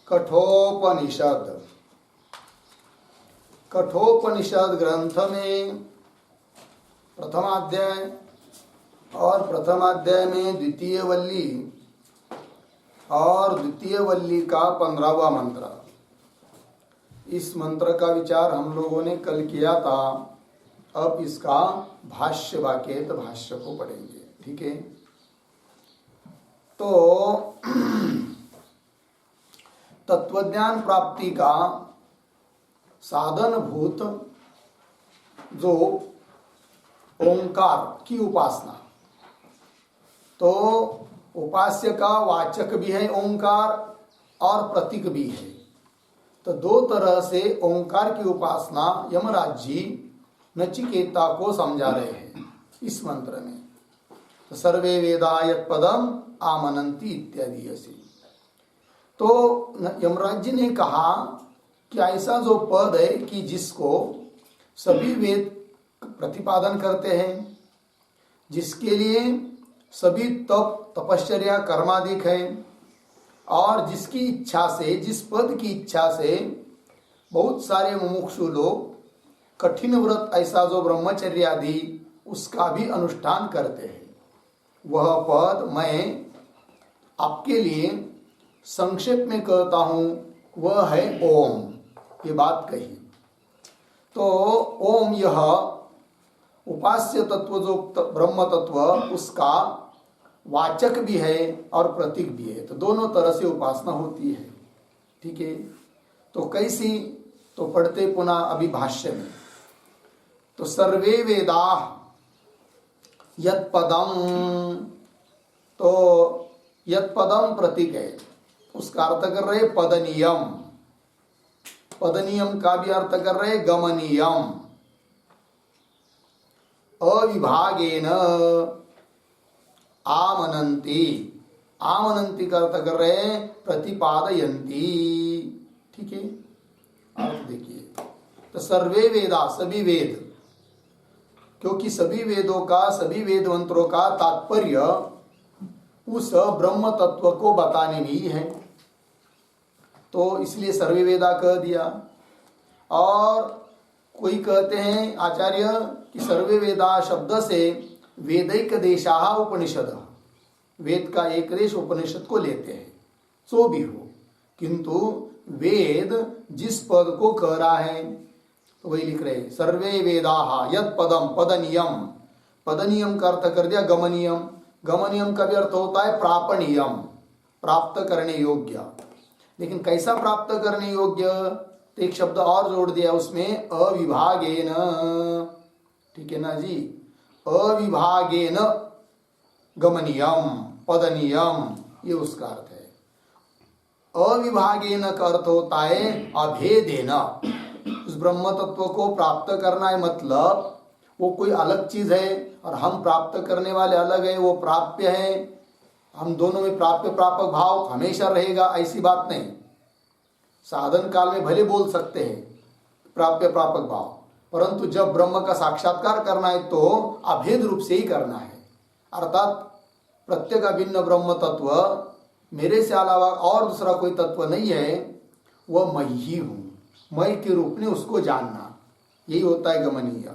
कठोपनिषद। कठोपनिषद ग्रंथ में प्रथमाध्याय और प्रथमाध्याय में द्वितीय वल्ली और द्वितीय वल्ली का 15वां मंत्र। इस मंत्र का विचार हम लोगों ने कल किया था। अब इसका भाष्य वाक्यत भाष्य को पढ़ेंगे। ठीक है, तो तत्वज्ञान प्राप्ति का साधनभूत जो ओंकार की उपासना, तो उपास्य का वाचक भी है ओंकार और प्रतीक भी है। तो दो तरह से ओंकार की उपासना यमराज जी नचिकेता को समझा रहे हैं इस मंत्र में। तो सर्वे वेदा यत् पदम आमनन्ति इत्यादि ऐसे। तो यमराज जी ने कहा कि ऐसा जो पद है कि जिसको सभी वेद प्रतिपादन करते हैं, जिसके लिए सभी तपश्चर्या कर्मादिक है, और जिसकी इच्छा से, जिस पद की इच्छा से बहुत सारे मुमुक्षु लोग कठिन व्रत ऐसा जो ब्रह्मचर्य आदि उसका भी अनुष्ठान करते हैं, वह पद मैं आपके लिए संक्षेप में कहता हूं, वह है ओम। ये बात कही। तो ओम यह उपास्य तत्व जो ब्रह्म तत्व उसका वाचक भी है और प्रतीक भी है। तो दोनों तरह से उपासना होती है। ठीक है, तो कैसी, तो पढ़ते पुनः अभी भाष्य में। तो सर्वे वेदा यत् पदम, तो यत् पदम प्रतीक है, उसका अर्थ कर रहे पदनियम। पदनियम का भी अर्थ कर रहे गमनियम। अविभागेन आमनन्ति, आमनन्ति का अर्थ कर रहे प्रतिपादयन्ति। ठीक है, अर्थ देखिए। तो सर्वे वेदा, सभी वेद, क्योंकि सभी वेदों का, सभी वेद मंत्रों का तात्पर्य उस ब्रह्म तत्व को बताने में ही है, तो इसलिए सर्वे वेदा कह दिया। और कोई कहते हैं आचार्य कि सर्वे वेदा शब्द से वेदैक देशा उपनिषद, वेद का एक देश उपनिषद को लेते हैं, सो भी हो, किंतु वेद जिस पद को कह रहा है तो वही लिख रहे सर्वे वेदा यत् पदम पदनियम। पदनियम का अर्थ कर दिया गमनियम। गमनियम का भी अर्थ होता है प्रापणीयम, प्राप्त करने योग्य। लेकिन कैसा प्राप्त करने योग्य, तो एक शब्द और जोड़ दिया उसमें, अविभागेन। ठीक है ना जी, अविभागेन गमनियम पदनियम, ये उसका अर्थ है। अविभागेन का अर्थ होता है अभेदेन। उस ब्रह्म तत्व को प्राप्त करना है, मतलब वो कोई अलग चीज है और हम प्राप्त करने वाले अलग है, वो प्राप्य है। हम दोनों में प्राप्य प्रापक भाव हमेशा रहेगा, ऐसी बात नहीं। साधन काल में भले बोल सकते हैं प्राप्य प्रापक भाव, परंतु जब ब्रह्म का साक्षात्कार करना है तो अभेद रूप से ही करना है। अर्थात प्रत्येक अभिन्न ब्रह्म तत्व, मेरे से अलावा और दूसरा कोई तत्व नहीं है, वह मैं ही हूं। मैं के रूप में उसको जानना, यही होता है गमनीय।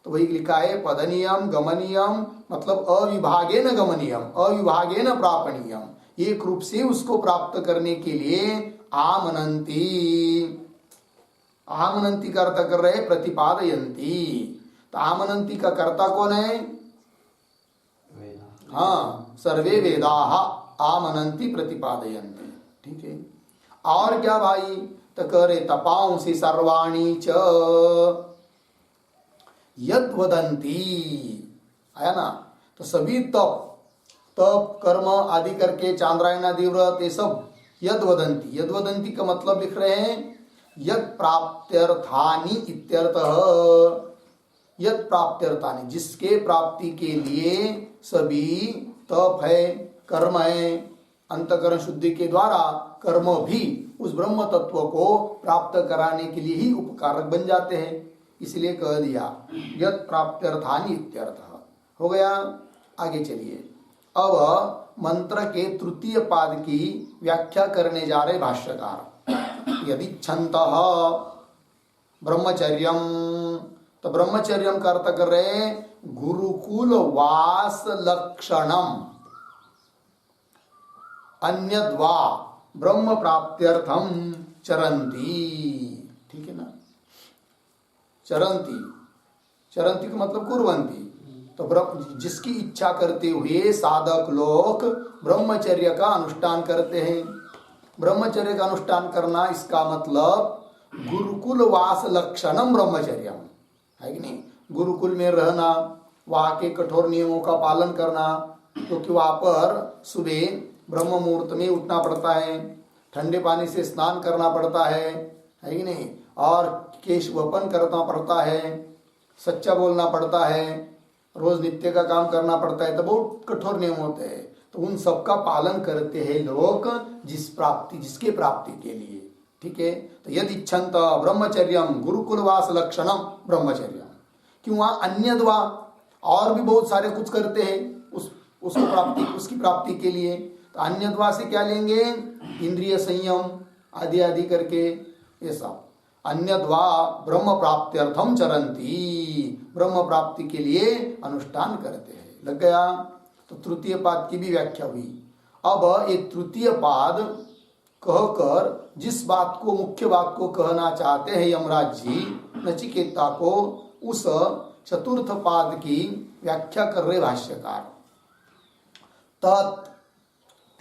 तो वही लिखा है पदनियम गमनियम, मतलब अविभागेन गमनियम, अविभागेन प्रापणीयम, एक रूप से उसको प्राप्त करने के लिए आमनन्ति। आमनन्ति का अर्थ कर रहे प्रतिपादयन्ति। तो आमनन्ति का कर्ता कौन है? हाँ, सर्वे वेदा आमनन्ति प्रतिपादयन्ति। ठीक है, और क्या भाई, तो कह रहे तपांसि सर्वाणि च यद वदंती, आया ना। तो सभी तप कर्म आदि करके, चांद्रायण आदि व्रत, ये सब यद वदंती। यद वदंती का मतलब लिख रहे हैं यद प्राप्त्यर्थानि इत्यर्थः। यद प्राप्त्यर्थानि, जिसके प्राप्ति के लिए सभी तप है, कर्म है, अंतकरण शुद्धि के द्वारा कर्म भी उस ब्रह्म तत्व को प्राप्त कराने के लिए ही उपकारक बन जाते हैं। इसलिए कह दिया यत् प्राप्त्यर्थानि इत्यर्थः। हो गया, आगे चलिए। अब मंत्र के तृतीय पाद की व्याख्या करने जा रहे भाष्यकार। यदि छंतः ब्रह्मचर्यम, तो ब्रह्मचर्यम का अर्थ कर रहे गुरुकुल वास लक्षणम अन्यद्वा ब्रह्म प्राप्त्यर्थम चरंती। ठीक है ना, चरंती, चरंती का मतलब कुर्वंती। तो जिसकी इच्छा करते हुए साधक लोग ब्रह्मचर्य का अनुष्ठान करते हैं। ब्रह्मचर्य का अनुष्ठान करना इसका मतलब गुरुकुल वास लक्षणम ब्रह्मचर्यम है कि नहीं। गुरुकुल में रहना, वहाँ के कठोर नियमों का पालन करना, क्योंकि वहाँ पर सुबह ब्रह्म मुहूर्त में उठना पड़ता है, ठंडे पानी से स्नान करना पड़ता है कि नहीं, और केश वपन करना पड़ता है, सच्चा बोलना पड़ता है, रोज नित्य का काम करना पड़ता है। तो बहुत कठोर नियम होते हैं। तो उन सब का पालन करते हैं लोग जिसके प्राप्ति के लिए। ठीक है, तो यदि इच्छन्त ब्रह्मचर्यम गुरुकुलवास लक्षणम ब्रह्मचर्यम। क्यों वहाँ अन्यद्वा और भी बहुत सारे कुछ करते हैं उसकी प्राप्ति के लिए। तो अन्यद्वा से क्या लेंगे, इंद्रिय संयम आदि आदि करके ये सब। अन्यद्वा ब्रह्म प्राप्त्यर्थम चरंती, ब्रह्म प्राप्ति के लिए अनुष्ठान करते हैं। लग गया। तो तृतीय पाद की भी व्याख्या हुई। अब ये तृतीय पाद कहकर जिस बात को, मुख्य बात को कहना चाहते हैं यमराज जी नचिकेता को, उस चतुर्थ पाद की व्याख्या कर रहे भाष्यकार। तत्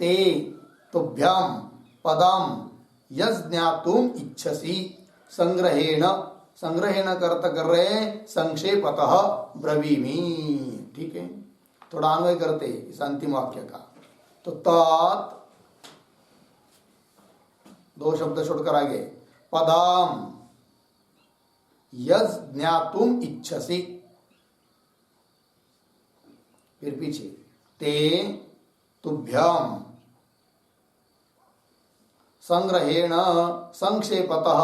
ते तुभ्यम पदम यज्ञातुम इच्छसि संग्रहेण, संग्रहेण करता कर रहे संक्षेपतः ब्रवीमि। ठीक है, थोड़ा अन्वय करते इस अंतिम वाक्य का। तो तत्, दो शब्द छोड़कर आगे, पदम यज्ञातुम इच्छसि, फिर पीछे ते तुभ्यम संग्रहेण संक्षेपतः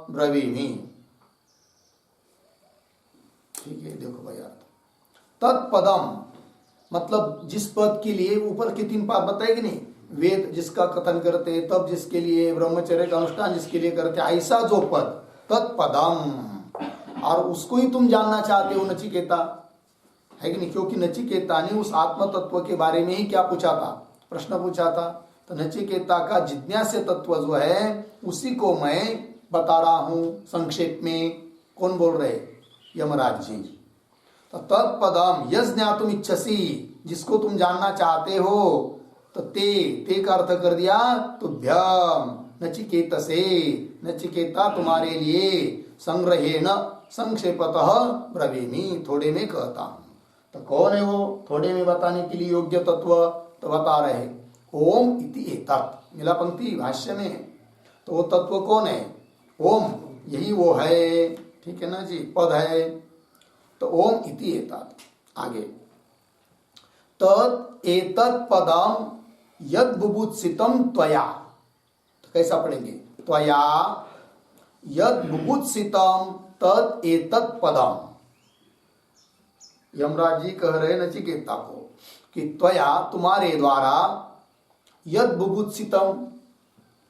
ब्रवीमि। ठीक है, देखो भैया, तत्पदम मतलब जिस पद के लिए, ऊपर के तीन पाद बताए कि नहीं, वेद जिसका कथन करते, तब जिसके लिए, ब्रह्मचर्य का अनुष्ठान जिसके लिए करते, ऐसा जो पद तत्पदम, और उसको ही तुम जानना चाहते हो नचिकेता, है कि नहीं। क्योंकि नचिकेता ने उस आत्म तत्व के बारे में ही क्या पूछा था, प्रश्न पूछा था। तो नचिकेता का जिज्ञास्य तत्व जो है उसी को मैं बता रहा हूं संक्षेप में। कौन बोल रहे, यमराज जी। तो तत्पदम यज्ञातुम इच्छसि, जिसको तुम जानना चाहते हो। तो ते का अर्थ कर दिया तुभ्यम, नचिकेत से, नचिकेता तुम्हारे लिए, संग्रहेण संक्षेपतः ब्रवीमि, थोड़े में कहता हूं। तो कौन है वो थोड़े में बताने के लिए योग्य तत्व, तो बता रहे ओम इति एतत्, मिला पंक्ति भाष्य में। तो वो तत्व कौन है, ओम, यही वो है। ठीक है ना जी, पद है। तो ओम इति एतत्, आगे तत् एतत् पदम यद बुभुत्सितम त्वया। तो कैसा पढ़ेंगे, त्वया यद बुभुत्सितम तत् एतत् पदम। यमराज जी कह रहे नचिकेता को कि त्वया तुम्हारे द्वारा, यद बुभुत्सितम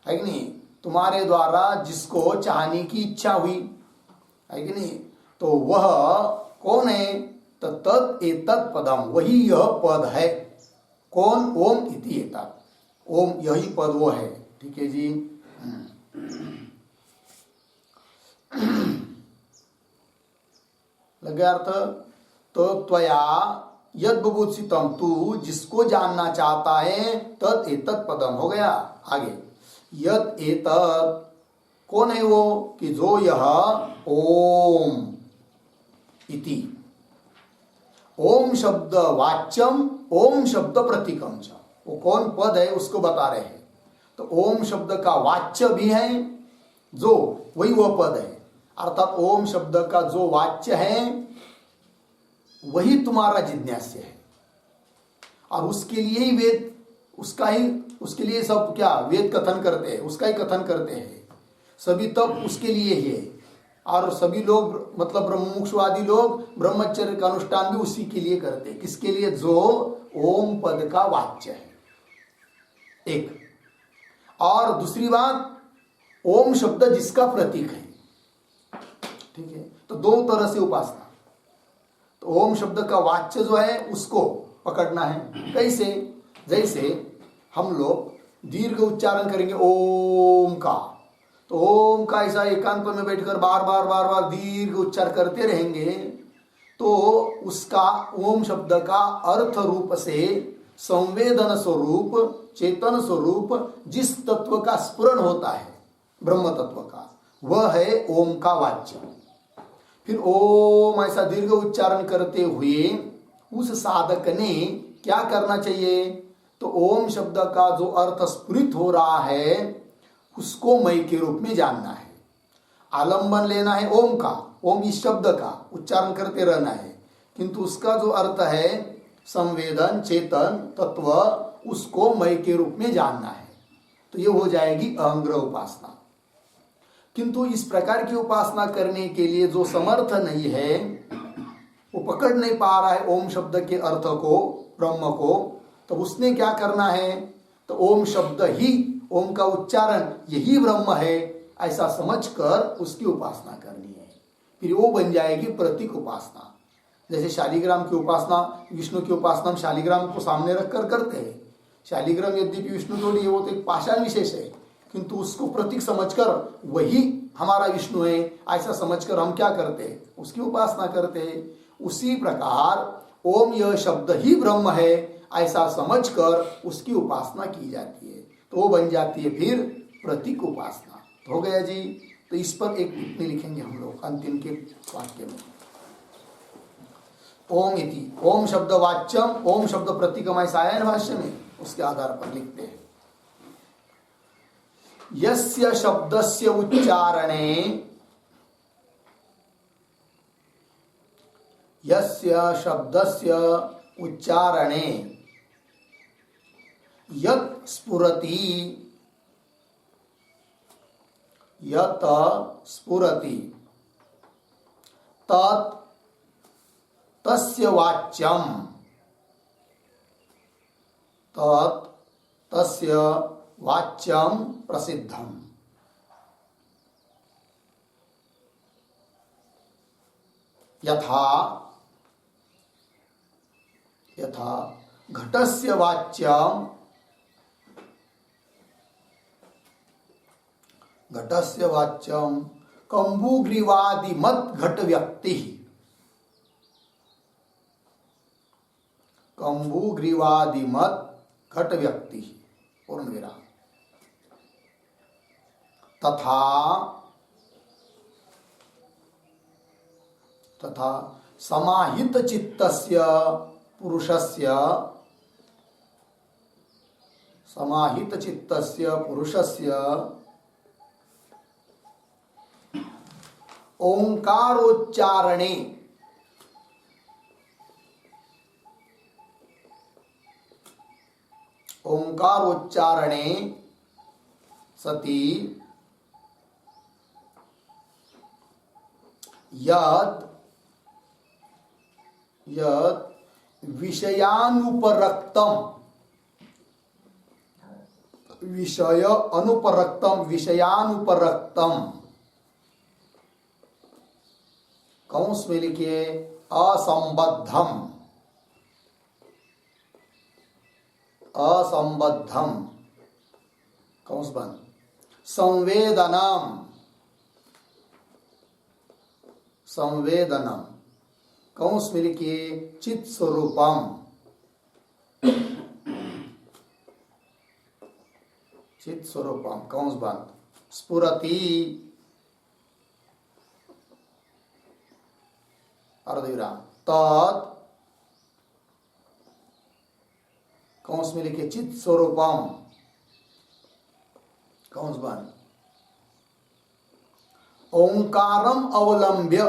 है कि नहीं, तुम्हारे द्वारा जिसको चाहने की इच्छा हुई है कि नहीं, तो वह कौन है, तो तत् एतत् पदम, वही यह पद है। कौन, ओम इति एतत्, ओम यही पद वो है। ठीक है जी। लग गया अर्थ। तो त्वया यद बुभुत्सितम, तू जिसको जानना चाहता है, तत् एतत् पदम हो गया। आगे यद एतत्, कौन है वो, कि जो यह ओम इति, ओम शब्द वाच्यम, ओम शब्द प्रतीकम च, वो कौन पद है उसको बता रहे हैं। तो ओम शब्द का वाच्य भी है जो, वही वो पद है। अर्थात ओम शब्द का जो वाच्य है वही तुम्हारा जिज्ञास्य है। और उसके लिए ही वेद, उसके लिए सब क्या वेद कथन करते हैं, उसका ही कथन करते हैं सभी, तब उसके लिए ही है। और सभी लोग मतलब ब्रह्ममुक्षवादी लोग ब्रह्मचर्य का अनुष्ठान भी उसी के लिए करते हैं। किसके लिए, जो ओम पद का वाच्य है। एक। और दूसरी बात, ओम शब्द जिसका प्रतीक है, ठीक है, तो दो तरह से उपासना। तो ओम शब्द का वाच्य जो है उसको पकड़ना है। कैसे? जैसे हम लोग दीर्घ उच्चारण करेंगे ओम का, तो ओम का ऐसा एकांत में बैठकर बार बार बार बार दीर्घ उच्चार करते रहेंगे, तो उसका ओम शब्द का अर्थ रूप से संवेदन स्वरूप, चेतन स्वरूप जिस तत्व का स्फुरण होता है, ब्रह्म तत्व का, वह है ओम का वाच्य। फिर ओम ऐसा दीर्घ उच्चारण करते हुए उस साधक ने क्या करना चाहिए? तो ओम शब्द का जो अर्थ स्फुरित हो रहा है उसको मय के रूप में जानना है। आलंबन लेना है ओम का, ओम इस शब्द का उच्चारण करते रहना है, किंतु उसका जो अर्थ है संवेदन चेतन तत्व, उसको मय के रूप में जानना है। तो ये हो जाएगी अहंग्रह उपासना। किंतु इस प्रकार की उपासना करने के लिए जो समर्थ नहीं है, वो पकड़ नहीं पा रहा है ओम शब्द के अर्थ को, ब्रह्म को, तो उसने क्या करना है? तो ओम शब्द ही, ओम का उच्चारण यही ब्रह्म है ऐसा समझकर उसकी उपासना करनी है। फिर वो बन जाएगी प्रतीक उपासना। जैसे शालिग्राम की उपासना, विष्णु की उपासना हम शालिग्राम को सामने रखकर करते हैं। शालिग्राम यद्यपि विष्णु थोड़ी है, वो तो एक पाषाण विशेष है, किंतु उसको प्रतीक समझकर वही हमारा विष्णु है ऐसा समझकर हम क्या करते हैं? उसकी उपासना करते हैं। उसी प्रकार ओम यह शब्द ही ब्रह्म है ऐसा समझकर उसकी उपासना की जाती है, तो वो बन जाती है फिर प्रतीक उपासना। तो हो गया जी। तो इस पर एक टिप्पणी लिखेंगे हम लोग अंतिम के वाक्य में। ओम इति, ओम शब्द वाच्यम, ओम शब्द प्रतीकम ऐसा आया है भाष्य में, उसके आधार पर लिखते हैं। यस्य शब्दस्य उच्चारणे, यस्य शब्दस्य उच्चारणे यत् स्फुरति, यत् स्फुरति तत् तस्य वाच्यम, तत् तस्य वाच्यम प्रसिद्धम। यथा यथा घटस्य वाच्यम, घटस्य वाच्यम कंबुग्रीवादिमत घट व्यक्ति, कंबुग्रीवादिमत घट व्यक्ति पूर्ण विराम। तथा तथा समाहित चित्तस्य पुरुषस्य, समाहित चित्तस्य पुरुषस्य ओंकारोच्चारणे, ओंकारोच्चारणे सति यत् यत् विषयानुपरक्तम, विषय अनुपरक्तम, विषयानुपरक्तम, कंस में लिखिए असंबद्धम, असंबद्धम कंस बंद, संवेदनम, संवेदनम कंस में लिखिए चित स्वरूपम, चित स्वरूपम कंस बंद, स्फुरति अर्धविराम तत् कंस में लिखिए चित स्वरूपम कंस बंद, ओंकारम अवलंब्य,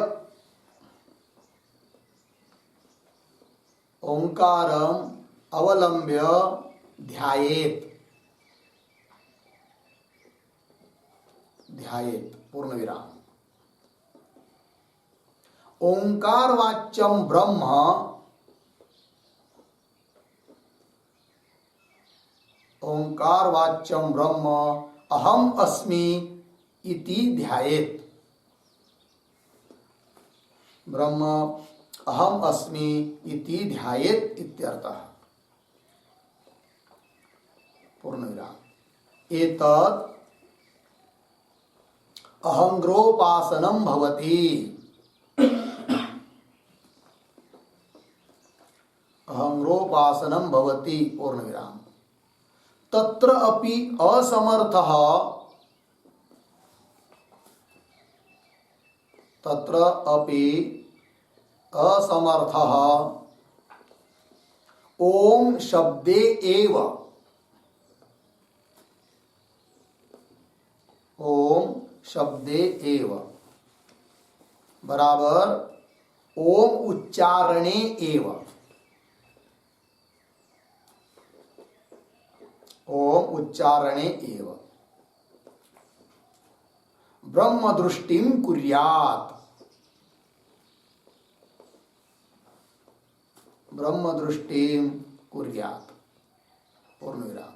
ओंकारम अवलंब्य ध्यायेत, ध्यायेत पूर्ण विराम। ओंकार वाच्यम ब्रह्म ओंकार वाच्यम ब्रह्म अहम अस्मि इति ध्यायेत। ब्रह्म अहम अस्मि इति ध्यायेत इत्यर्थः। पूर्णविराम। एतत् अहंग्रोपासनं भवति। अहंग्रोपासनं भवति। पूर्णविराम। तत्र अपि असमर्थः ओम शब्दे एव ओम शब्दे एव बराबर ओम उच्चारणे एव। ओम उच्चारणे एव ब्रह्म दृष्टिं कुर्यात्। ब्रह्म दृष्टिं कुर्यात्। पूर्णविराम।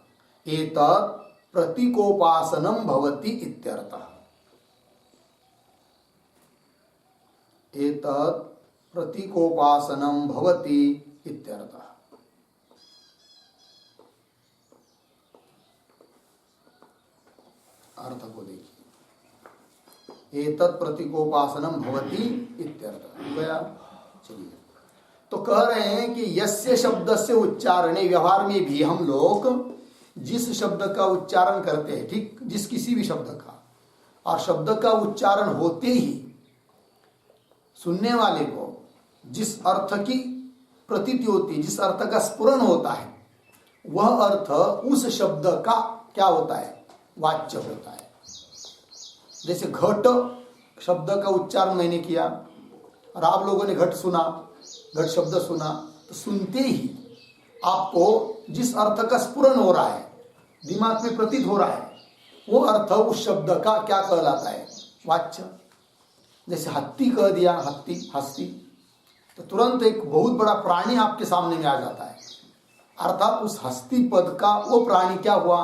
एतत् प्रतीकोपासनं भवति इत्यर्थः। एतत् प्रतीकोपासनं भवति इत्यर्थः। अर्थ को देखिए। एतत् प्रतीकोपासनं भवति इत्यर्थः गया। चलिए, तो कह रहे हैं कि यस्य शब्दस्य उच्चारणे, व्यवहार में भी हम लोग जिस शब्द का उच्चारण करते हैं, ठीक, जिस किसी भी शब्द का, और शब्द का उच्चारण होते ही सुनने वाले को जिस अर्थ की प्रतीति होती है, जिस अर्थ का स्फुरण होता है, वह अर्थ उस शब्द का क्या होता है, वाच्य होता है। जैसे घट शब्द का उच्चारण मैंने किया और आप लोगों ने घट सुना, घट शब्द सुना, तो सुनते ही आपको जिस अर्थ का स्फुरण हो रहा है, दिमाग में प्रतीत हो रहा है, वो अर्थ उस शब्द का क्या कहलाता है, वाच्य। जैसे हत्ती कह दिया, हत्ती, हस्ती, तो तुरंत एक बहुत बड़ा प्राणी आपके सामने में आ जाता है, अर्थात उस हस्ती पद का वो प्राणी क्या हुआ,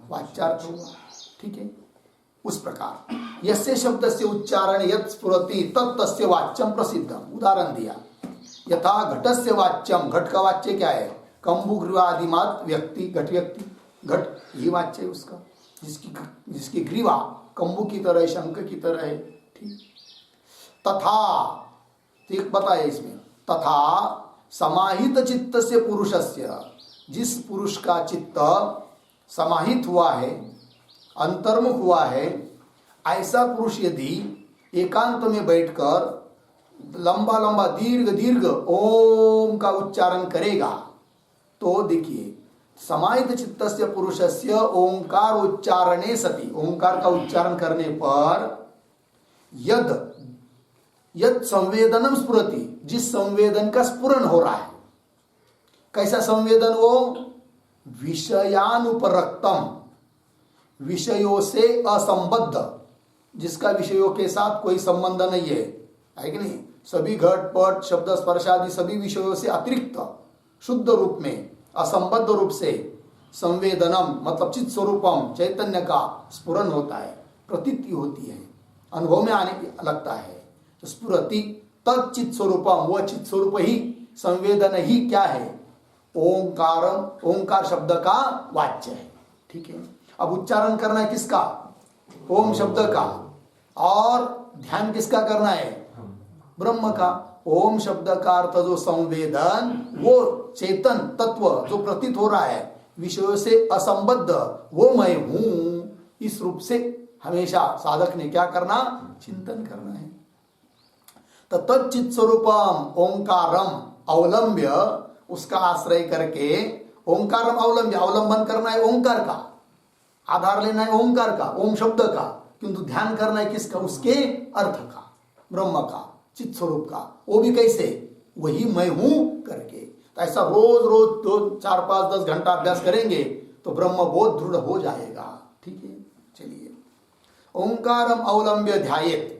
वाच्यार्थ हुआ। ठीक है, उस प्रकार यस्य शब्द से उच्चारण यत् स्फुरति तत् तस्य वाच्यम प्रसिद्धम। उदाहरण दिया, यथा घटस्य वाच्यम, घट का वाच्य क्या है, कंबुग्रीवादिमात व्यक्ति, घट व्यक्ति, घट ही वाच्य है उसका, जिसकी ग्रीवा कंबु की तरह है, शंख की तरह है। ठीक, तथा, ठीक बताया इसमें, तथा समाहित चित्त से पुरुषस्य, जिस पुरुष का चित्त समाहित हुआ है, अंतर्मुख हुआ है, ऐसा पुरुष यदि एकांत में बैठकर लंबा लंबा दीर्घ दीर्घ ओम का उच्चारण करेगा, तो देखिए, समाहित चित्तस्य पुरुषस्य ओंकार उच्चारणे सति, ओंकार का उच्चारण करने पर यद यद संवेदनम स्फुरति, जिस संवेदन का स्फुरण हो रहा है, कैसा संवेदन, वो विषयानुपरक्तम, विषयों से असंबद्ध, जिसका विषयों के साथ कोई संबंध नहीं है कि नहीं, सभी घट पट शब्द स्पर्श आदि सभी विषयों से अतिरिक्त शुद्ध रूप में, असंबद्ध रूप से संवेदनम मतलब चित स्वरूपम, चैतन्य का स्फुरन होता है, प्रतीति होती है, अनुभव में आने लगता है। तो स्फुरति तच्चित स्वरूपम, वह चित स्वरूप ही, संवेदन ही क्या है, ओंकारम, ओंकार शब्द का वाच्य है। ठीक है, अब उच्चारण करना है किसका, ओम शब्द का, और ध्यान किसका करना है, ब्रह्म का। ओम शब्द का अर्थ जो संवेदन, वो चेतन तत्व जो प्रतीत हो रहा है, विषयों से असंबद्ध, वो मैं हूं, इस रूप से हमेशा साधक ने क्या करना, चिंतन करना है। तो तच्चित स्वरूपम ओंकारम अवलंब्य, उसका आश्रय करके, ओंकारम अवलंब्य, अवलंबन करना है ओंकार का, आधार लेना है ओंकार का, ओम शब्द का, किंतु ध्यान करना है किसका, उसके अर्थ का, ब्रह्म का, चित स्वरूप का, वो भी कैसे, वही मैं हूं करके। तो ऐसा रोज रोज 2 4 5 10 घंटा अभ्यास करेंगे तो ब्रह्म बोध दृढ़ हो जाएगा। ठीक है, चलिए, ओंकारम अवलंब्य ध्यायेत,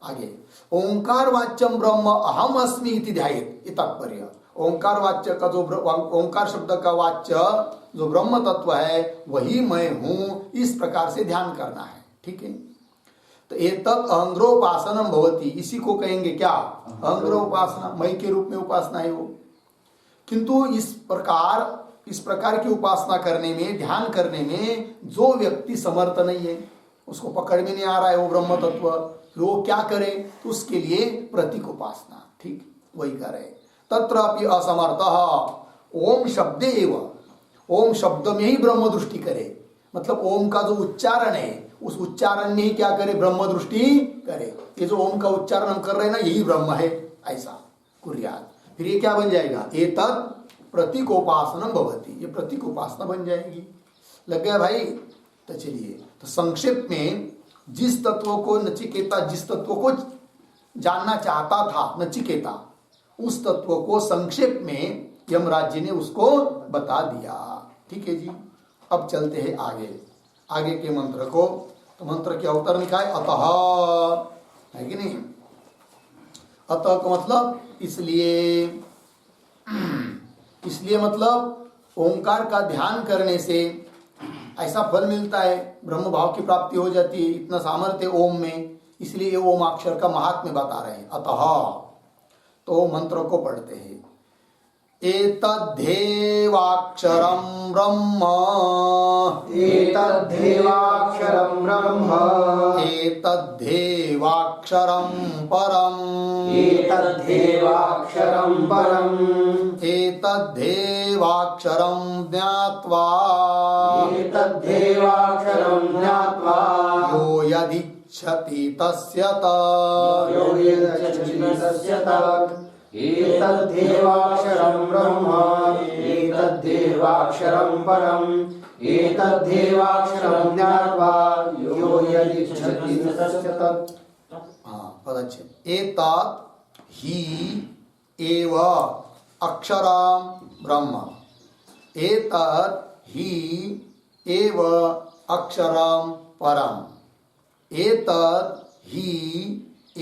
आगे ओंकार वाच्यम ब्रह्म अहम अस्मि इति ध्यायेत, ये तात्पर्य। ओंकार वाच्य का जो ओंकार शब्द का वाच्य जो ब्रह्म तत्व है वही मैं हूं, इस प्रकार से ध्यान करना है। ठीक है, तो एतत् अहंग्रोपासनम भवति, इसी को कहेंगे क्या, अहंग्रोपासना, मैं के रूप में उपासना है वो। किंतु इस प्रकार की उपासना करने में, ध्यान करने में जो व्यक्ति समर्थ नहीं है, उसको पकड़ में नहीं आ रहा है वो ब्रह्म तत्व, वो क्या करे, तो उसके लिए प्रतीक उपासना, ठीक वही करे। तत्रापि असमर्थ ओम शब्दे एव, ओम शब्द में ही ब्रह्म दृष्टि करे, मतलब ओम का जो उच्चारण है उस उच्चारण में ही क्या करे, ब्रह्म दृष्टि करे। ये जो ओम का उच्चारण हम कर रहे हैं ना, यही ब्रह्म है, ऐसा कुर्यात। फिर ये क्या बन जाएगा, एतत् प्रतीकोपासनम भवति, ये प्रतीक उपासना बन जाएगी। लग गया भाई। तो चलिए, तो संक्षेप में जिस तत्व को नचिकेता, जिस तत्व को जानना चाहता था नचिकेता, उस तत्व को संक्षेप में यमराज जी ने उसको बता दिया। ठीक है जी, अब चलते हैं आगे के मंत्र को। तो मंत्र के अवतर लिखा है अतः, है कि नहीं। अतः का मतलब इसलिए मतलब ओंकार का ध्यान करने से ऐसा फल मिलता है, ब्रह्म भाव की प्राप्ति हो जाती है, इतना सामर्थ्य ओम में, इसलिए ये ओम अक्षर का महात्म्य बता रहे हैं। अतः, तो मंत्र को पढ़ते हैं। एतद्धेवाक्षरं ब्रह्म, एतद्धेवाक्षरं ब्रह्म, एतद्धेवाक्षरं परम्, एतद्धेवाक्षरं परम्, एतद्धेवाक्षरं ज्ञात्वा, एतद्धेवाक्षरं ज्ञात्वा, यो यदिच्छति तस्य तत्, यो यदिच्छति तस्य तत्। एतद्धेवाक्षरं ब्रह्म, एतद्धेवाक्षरं परम्, एतद्धेवाक्षरं ज्ञात्वा, यो यदिच्छति तस्य तत्। पदच्छेद। एतत् हि एव अक्षरं ब्रह्म, एतत् हि एव अक्षरं परम्, एतत् हि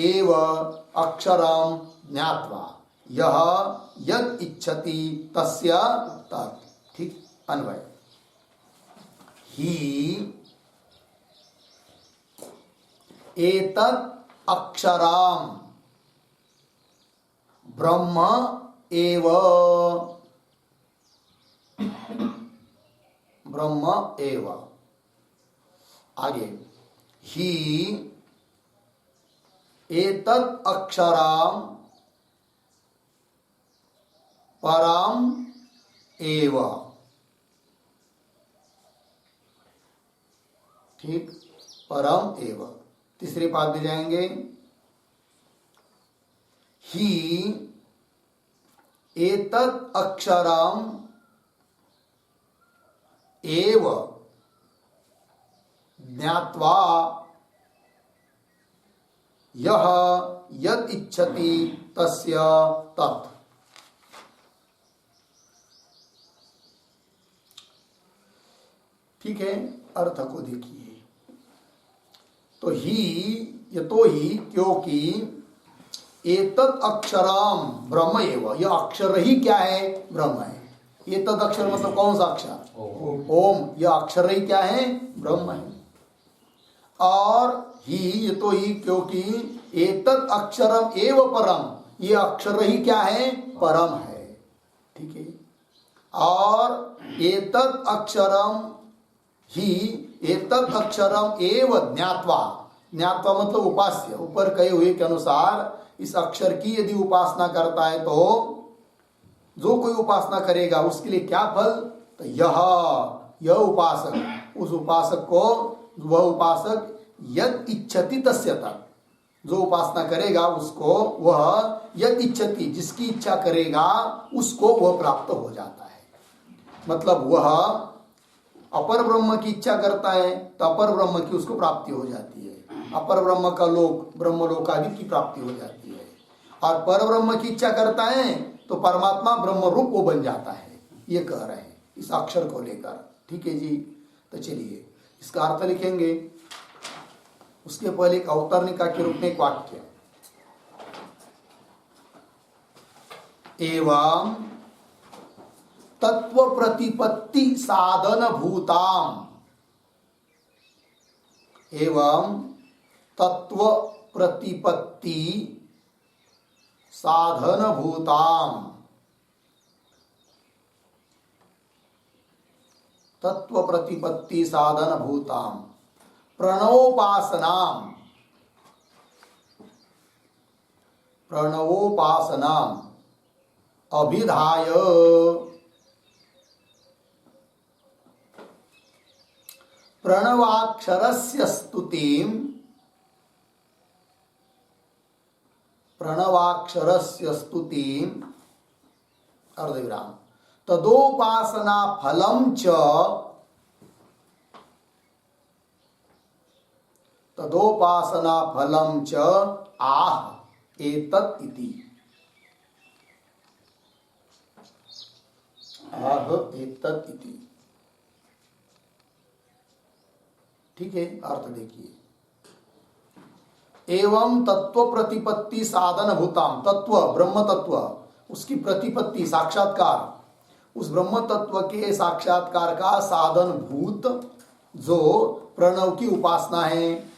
एव अक्षरं ज्ञात्वा यह यद इच्छति तस्य तत्। ठीक, अन्वय। ही एतत् अक्षरं ब्रह्म एव, ब्रह्म एव। आगे, ही एतत् अक्षरं परम एव। ठीक, परम एव। तीसरे पाद में जाएंगे। ही एतत् अक्षरम एव ज्ञात्वा यह यद इच्छति तस्य तत्। ठीक है, अर्थ को देखिए। तो ही, ये तो ही क्योंकि एतत् अक्षरम ब्रह्म एव, यह अक्षर ही क्या है, ब्रह्म है। एतत् अक्षर मतलब कौन सा अक्षर, ओम। यह अक्षर ही क्या है, ब्रह्म है। और ही, ये तो ही क्योंकि एतत् अक्षरम एव परम, ये अक्षर ही क्या है, परम है। ठीक है, और एतत् अक्षरम ही एतत् अक्षरम एव ज्ञात्वा, ज्ञात्वा मतलब उपास्य, ऊपर कहे हुए के अनुसार इस अक्षर की यदि उपासना करता है तो जो कोई उपासना करेगा उसके लिए क्या फल, तो यह उपासक, उस उपासक को, वह उपासक यद इच्छति तस्य तत्, जो उपासना करेगा उसको, वह यद इच्छति, जिसकी इच्छा करेगा उसको वह प्राप्त हो जाता है। मतलब वह अपर ब्रह्म की इच्छा करता है तो अपर ब्रह्म की उसको प्राप्ति हो जाती है, अपर ब्रह्म का लोक, ब्रह्म लोक आदि की प्राप्ति हो जाती है। और पर ब्रह्म की इच्छा करता है तो परमात्मा ब्रह्म रूप वो बन जाता है, ये कह रहे हैं इस अक्षर को लेकर। ठीक है जी, तो चलिए इसका अर्थ लिखेंगे। उसके पहले एक अवतरणिका के रूप में एक वाक्य। एवं तत्व प्रतिपत्ति साधन भूताम, एवं तत्व प्रतिपत्ति साधन भूताम, तत्व प्रतिपत्ति साधन भूताम प्रणवोपासनाम, प्रणवोपासनाम अभिधाय प्रणवाक्षरस्य स्तुतिं, प्रणवाक्षरस्य स्तुतिं अर्धविराम तदोपासना फलं च, तदोपासना फलं च आह एतत् इति, आह एतत् इति। ठीक है, अर्थ देखिए। एवं तत्व प्रतिपत्ति साधन भूताम, तत्व ब्रह्म तत्व, उसकी प्रतिपत्ति साक्षात्कार, उस ब्रह्म तत्व के साक्षात्कार का साधन भूत जो प्रणव की उपासना है,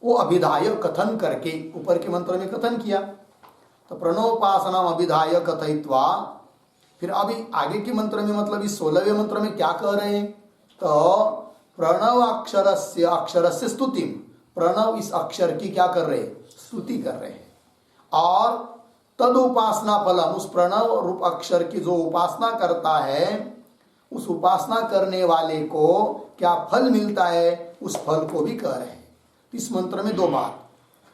वो अभिधाय कथन करके, ऊपर के मंत्र में कथन किया, तो प्रणवोपासना अभिधाय कथयित्वा, फिर अभी आगे के मंत्र में मतलब इस 16वें मंत्र में क्या कह रहे हैं, तो प्रणव अक्षरस्य, अक्षरस्य स्तुति, प्रणव इस अक्षर की क्या कर रहे हैं, स्तुति कर रहे हैं, और तद उपासना फलम, उस प्रणव रूप अक्षर की जो उपासना करता है, उस उपासना करने वाले को क्या फल मिलता है, उस फल को भी कह रहे हैं। इस मंत्र में दो बात,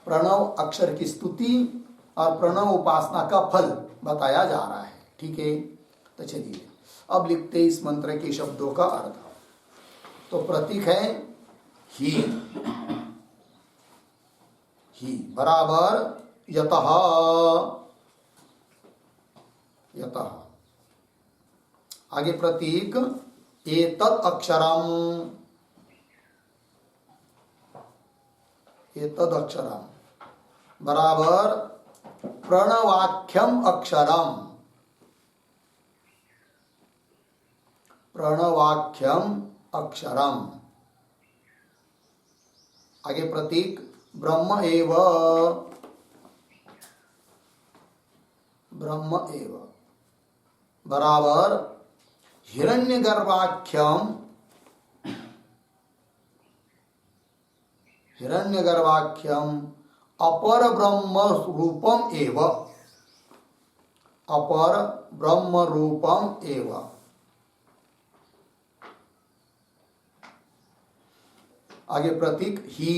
प्रणव अक्षर की स्तुति और प्रणव उपासना का फल बताया जा रहा है। ठीक है, तो चलिए अब लिखते इस मंत्र के शब्दों का अर्थ। तो प्रतीक है ही, ही बराबर यतः, यतः, आगे प्रतीक एतत् अक्षरम, एतद् अक्षरम बराबर प्रणवाख्यम अक्षरम, प्रणवाख्यम अक्षरम, आगे प्रतीक ब्रह्म एव, ब्रह्म एव बराबर हिरण्यगर्भाख्यम, हिरण्यगर्भाख्यम अपर ब्रह्म रूपम एव, अपर ब्रह्म रूपम एव, आगे प्रतीक ही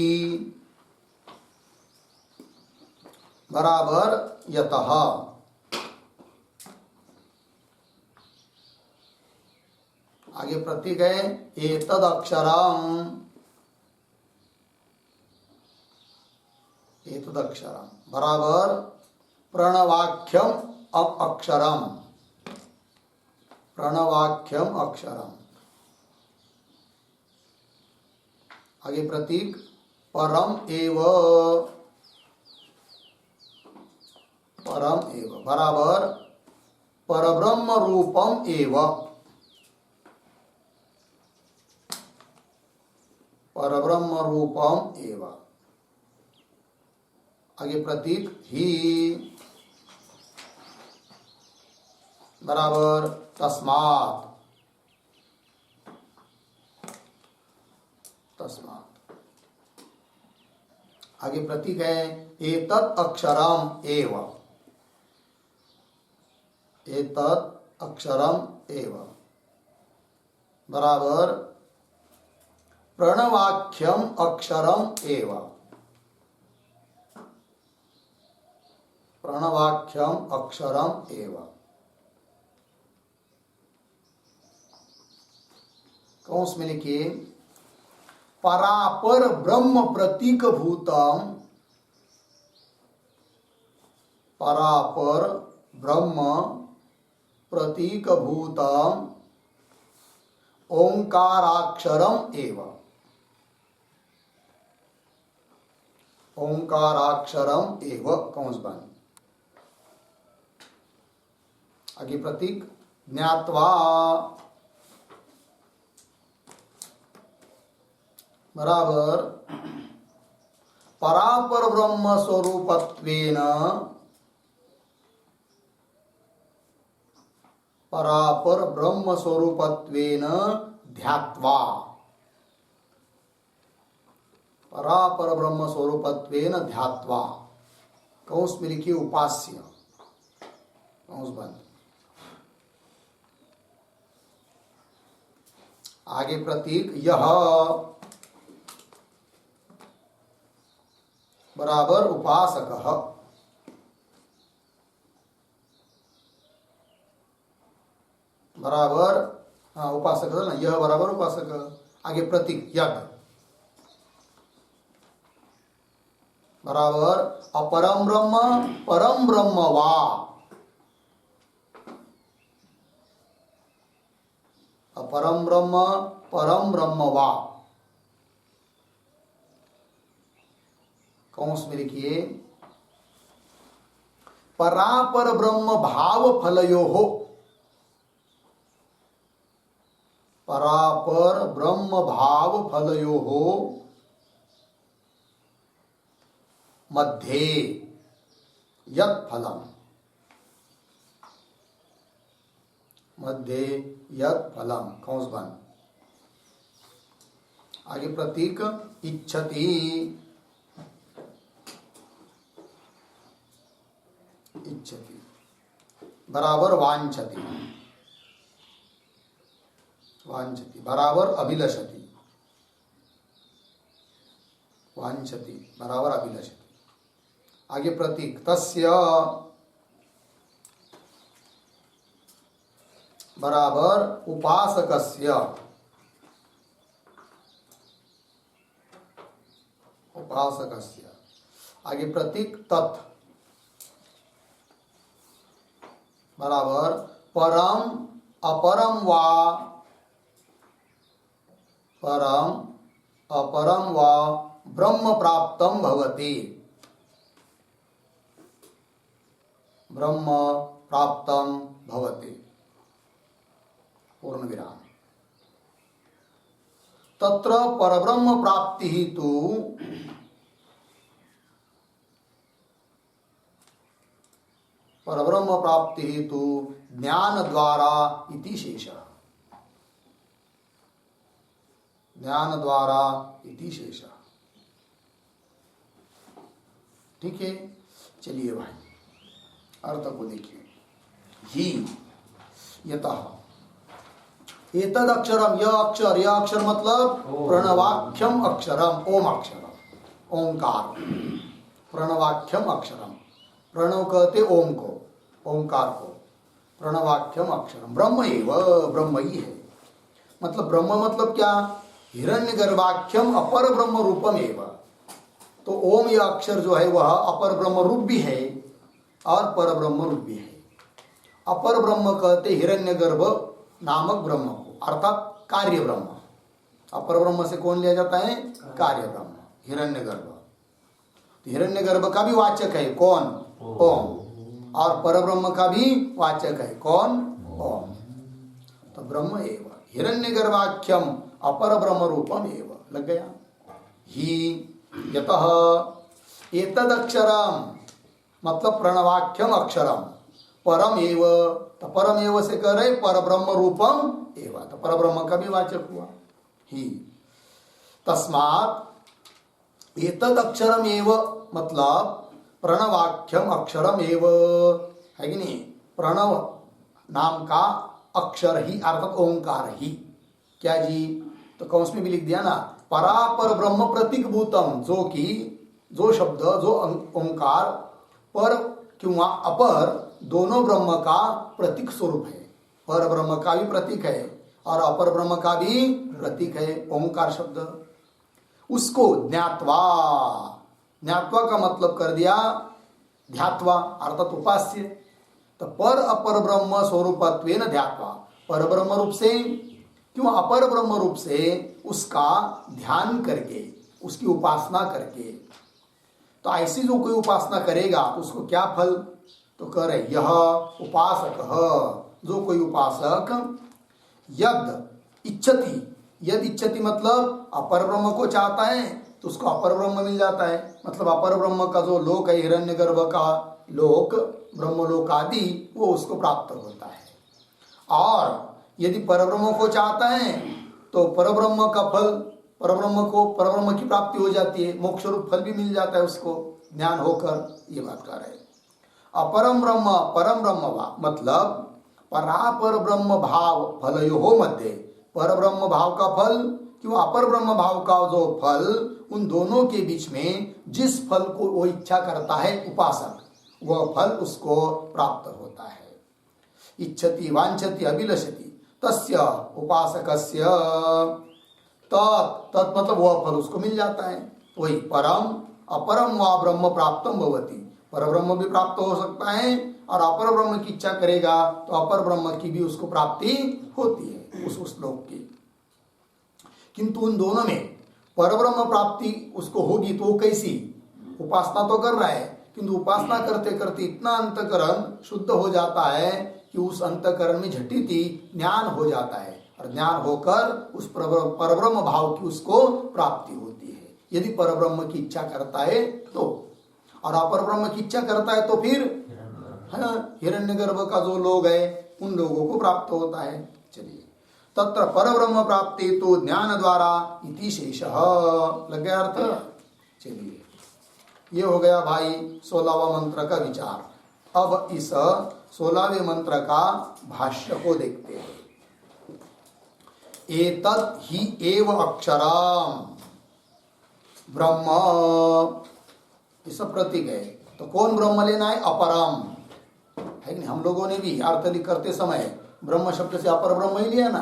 बराबर यतः, आगे प्रतीक है एतद् अक्षरम, एतद् अक्षरम बराबर प्रणवाख्यम अक्षरम, प्रणवाख्यम अक्षरम, आगे प्रतीक परम एव, परम एव बराबर परब्रह्म रूपम एव, परब्रह्म रूपम एव, आगे प्रतीक ही बराबर तस्मात्, तस्मात्, आगे प्रतीक है एतत् अक्षरम एव, एतत् अक्षरम एव बराबर प्रणवाख्यम अक्षरम एव, प्रणवाख्यम अक्षरम एव, कौंस में लिखिए परापर ब्रह्म प्रतीक भूतम, परापर ब्रह्म प्रतीक भूतम ओंकाराक्षरम एव, ओंकाराक्षरम एव कौंस बन, आगे प्रतीक ज्ञात्वा बराबर परापर ब्रह्म स्वरूपत्वेन परापर ब्रह्म स्वरूपत्वेन ध्यात्वा परापर ब्रह्म स्वरूपत्वेन ध्यात्वा कौंस में लिखिए उपास्य कौंस बंद आगे प्रतीक यह बराबर उपासकः बराबर उपासक ना यह बराबर उपासक आगे प्रतीक यद बराबर अपरम ब्रह्म परम ब्रह्म वा अपरम ब्रह्म परम ब्रह्म वा कौंस में लिखिए परापर ब्रह्म भाव फलयो हो परापर ब्रह्म भाव फलयो हो मध्ये यत् फलम मध्ये यत् फलम कौंस बंद आगे प्रतीक इच्छति इच्छति बराबर वांछति वांछति बराबर अभिलषति वांछति बराबर अभिलषति आगे प्रतीक तस्य बराबर उपासकस्य उपासकस्य आगे प्रतीक तत् बराबर परम अपरम वा परम अपरम वा ब्रह्म प्राप्तम भवति ब्रह्म प्राप्तम भवति पूर्ण विराम तत्र परब्रह्म प्राप्ति तु परब्रह्म प्राप्ति तु ज्ञान द्वारा इति शेषः ज्ञान द्वारा इति शेषः ठीक है चलिए भाई अर्थ को देखिए ही यतः एतद अक्षरम यह अक्षर मतलब प्रणवाख्यम अक्षरम ओम अक्षरम ओंकार प्रणवाख्यम अक्षरम प्रणव कहते ओम को ओंकार को प्रणवाख्यम अक्षरम ब्रह्म एवं ब्रह्म ही है मतलब ब्रह्म मतलब क्या हिरण्यगर्भाख्यम अपर ब्रह्म रूपम एवं तो ओम यह अक्षर जो है वह अपर ब्रह्म रूप भी है और पर ब्रह्म रूप भी है अपर ब्रह्म कहते हिरण्यगर्भ नामक ब्रह्म को अर्थात कार्य ब्रह्म अपर ब्रह्म से कौन लिया जाता है कार्य ब्रह्म हिरण्यगर्भ तो हिरण्यगर्भ का भी वाचक है कौन ओम और पर ब्रह्म का भी वाचक है कौन ओम तो ब्रह्म एवं हिरण्यगर्भाख्यम अपर ब्रह्म रूपम एवं लग गया ही यतः एतद अक्षरम मतलब प्रणवाख्यम अक्षरम परम एव तो परम एव से कह रहे पर ब्रह्म रूपम एवं तो पर ब्रह्म का भी वाचक हुआ ही तस्मात् एतद अक्षरम एव मतलब प्रणवाख्यम अक्षरम एव है कि नहीं प्रणव नाम का अक्षर ही अर्थात ओंकार ही क्या जी तो कौंस में भी लिख दिया ना परापर ब्रह्म प्रतीक भूतम जो कि जो शब्द जो ओंकार पर किंवा अपर दोनों ब्रह्म का प्रतीक स्वरूप है पर ब्रह्म का भी प्रतीक है और अपर ब्रह्म का भी प्रतीक है ओंकार शब्द उसको ज्ञात्वा ज्ञात्वा का मतलब कर दिया ध्यात्वा अर्थात उपास्य तो पर अपर ब्रह्म स्वरूपत्वेन ध्यात्वा पर ब्रह्म रूप से क्यों अपर ब्रह्म रूप से उसका ध्यान करके उसकी उपासना करके तो ऐसी जो कोई उपासना करेगा तो उसको क्या फल तो कह रहे यह उपासक, जो कोई उपासक यद इच्छति, यद इच्छति मतलब अपर ब्रह्म को चाहता है तो उसको अपर ब्रह्म मिल जाता है। मतलब अपर ब्रह्म का जो लोक है, हिरण्यगर्भ का लोक, ब्रह्मलोक आदि, वो उसको प्राप्त होता है। और यदि परब्रह्म को चाहता है तो परब्रह्म का फल, परब्रह्म की प्राप्ति हो जाती है, मोक्ष रूप फल भी मिल जाता है उसको ज्ञान होकर। ये बात कर रहे हैं। अपरम ब्रह्म परम ब्रह्म वा मतलब परापर ब्रह्म भाव फलयो मध्य, पर ब्रह्म भाव का फल क्यों अपर ब्रह्म भाव का जो फल, उन दोनों के बीच में जिस फल को वो इच्छा करता है उपासक, वह फल उसको प्राप्त होता है। इच्छति वांछति अभिलषति तस्य उपासकस्य तत् मतलब वह फल उसको मिल जाता है। वही परम अपरम वा ब्रह्म प्राप्तम भवति, पर ब्रह्म भी प्राप्त हो सकता है और अपर ब्रह्म की इच्छा करेगा तो अपर ब्रह्म की भी उसको प्राप्ति होती है उस श्लोक की। किंतु उन दोनों में परब्रह्म प्राप्ति उसको होगी तो कैसी, उपासना तो कर रहा है किंतु उपासना करते करते इतना अंतकरण शुद्ध हो जाता है कि उस अंतकरण में झटिति ज्ञान हो जाता है और ज्ञान होकर उस परब्रह्म भाव की उसको प्राप्ति होती है। यदि परब्रह्म की इच्छा करता है तो, और अपर ब्रह्म की इच्छा करता है तो फिर हिरण्यगर्भ का जो लोग है उन लोगों को प्राप्त होता है। चलिए, तत्र परब्रह्म प्राप्ति तो ज्ञान द्वारा इति शेषः, लग गया अर्थ। चलिए, ये हो गया भाई 16वां मंत्र का विचार। अब इस 16वें मंत्र का भाष्य को देखते हैं। एतत् ही एव अक्षरम ब्रह्म, ये सब प्रतीक है। तो कौन ब्रह्म लेना है? अपरम है कि नहीं? हम लोगों ने भी अर्थ लिख करते समय ब्रह्म शब्द से अपर ब्रह्म ही लिया ना,